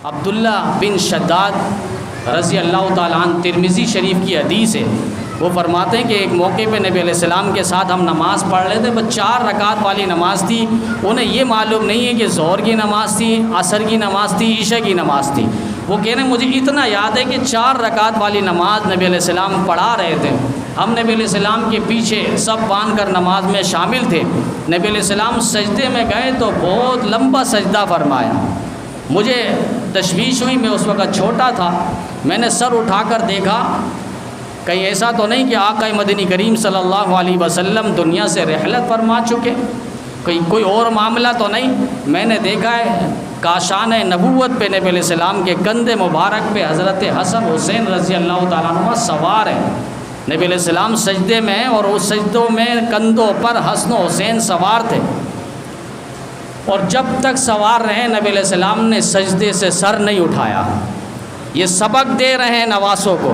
عبداللہ بن شداد رضی اللہ تعالیٰ عنہ، ترمذی شریف کی حدیث ہے، وہ فرماتے ہیں کہ ایک موقع پہ نبی علیہ السلام کے ساتھ ہم نماز پڑھ رہے تھے، بس 4 رکعت والی نماز تھی۔ انہیں یہ معلوم نہیں ہے کہ ظہر کی نماز تھی، عصر کی نماز تھی، عشاء کی نماز تھی۔ وہ کہہ رہے ہیں مجھے اتنا یاد ہے کہ 4 رکعت والی نماز نبی علیہ السلام پڑھا رہے تھے، ہم نبی علیہ السلام کے پیچھے سب باندھ کر نماز میں شامل تھے۔ نبی علیہ السلام سجدے میں گئے تو بہت لمبا سجدہ فرمایا۔ مجھے تشویش ہوئی، میں اس وقت چھوٹا تھا، میں نے سر اٹھا کر دیکھا کہیں ایسا تو نہیں کہ آقا مدنی کریم صلی اللہ علیہ وسلم دنیا سے رحلت فرما چکے، کوئی اور معاملہ تو نہیں۔ میں نے دیکھا ہے کاشان نبوت پہ نبی علیہ السلام کے کندھے مبارک پہ حضرت حسن حسین رضی اللہ تعالیٰ عنہ سوار ہیں۔ نبی علیہ السلام سجدے میں ہیں اور اس سجدوں میں کندھوں پر حسن و حسین سوار تھے، اور جب تک سوار رہے نبی علیہ السلام نے سجدے سے سر نہیں اٹھایا۔ یہ سبق دے رہے ہیں نواسوں کو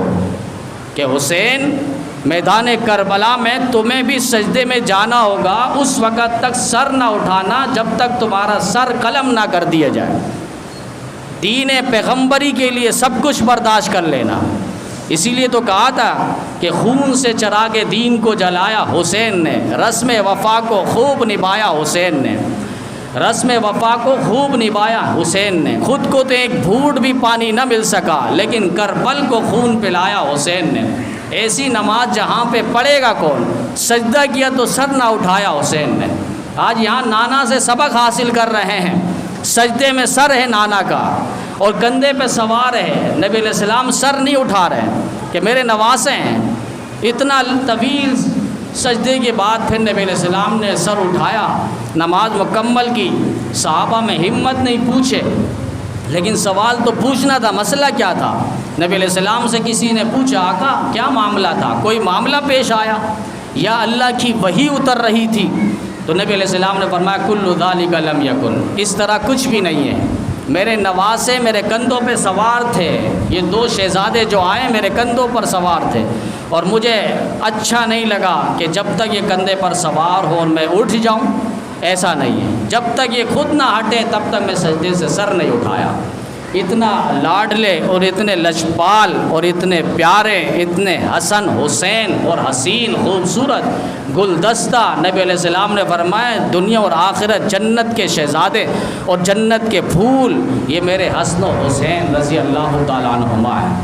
کہ حسین میدان کربلا میں تمہیں بھی سجدے میں جانا ہوگا، اس وقت تک سر نہ اٹھانا جب تک تمہارا سر قلم نہ کر دیا جائے۔ دین پیغمبری کے لیے سب کچھ برداشت کر لینا۔ اسی لیے تو کہا تھا کہ خون سے چراغ دین کو جلایا حسین نے، رسم وفا کو خوب نبھایا حسین نے، رسم وفا کو خوب نبھایا حسین نے۔ خود کو تو ایک گھونٹ بھی پانی نہ مل سکا، لیکن کربل کو خون پلایا حسین نے۔ ایسی نماز جہاں پہ پڑھے گا کون؟ سجدہ کیا تو سر نہ اٹھایا حسین نے۔ آج یہاں نانا سے سبق حاصل کر رہے ہیں، سجدے میں سر ہے نانا کا اور کندھے پہ سوار ہے، نبی علیہ السلام سر نہیں اٹھا رہے کہ میرے نواسے ہیں۔ اتنا طویل سجدے کے بعد پھر نبی علیہ السلام نے سر اٹھایا، نماز مکمل کی۔ صحابہ میں ہمت نہیں پوچھے، لیکن سوال تو پوچھنا تھا، مسئلہ کیا تھا؟ نبی علیہ السلام سے کسی نے پوچھا آقا کیا معاملہ تھا؟ کوئی معاملہ پیش آیا یا اللہ کی وحی اتر رہی تھی؟ تو نبی علیہ السلام نے فرمایا کل ذالک لم یکن، اس طرح کچھ بھی نہیں ہے، میرے نواسے میرے کندھوں پہ سوار تھے، یہ 2 شہزادے جو آئے میرے کندھوں پر سوار تھے، اور مجھے اچھا نہیں لگا کہ جب تک یہ کندھے پر سوار ہو اور میں اٹھ جاؤں، ایسا نہیں ہے، جب تک یہ خود نہ ہٹے تب تک میں سجدے سے سر نہیں اٹھایا۔ اتنا لاڈلے اور اتنے لجپال اور اتنے پیارے، اتنے حسن حسین اور حسین خوبصورت گلدستہ، نبی علیہ السلام نے فرمایا دنیا اور آخرت جنت کے شہزادے اور جنت کے پھول یہ میرے حسن و حسین رضی اللہ تعالیٰ عنہما ہیں۔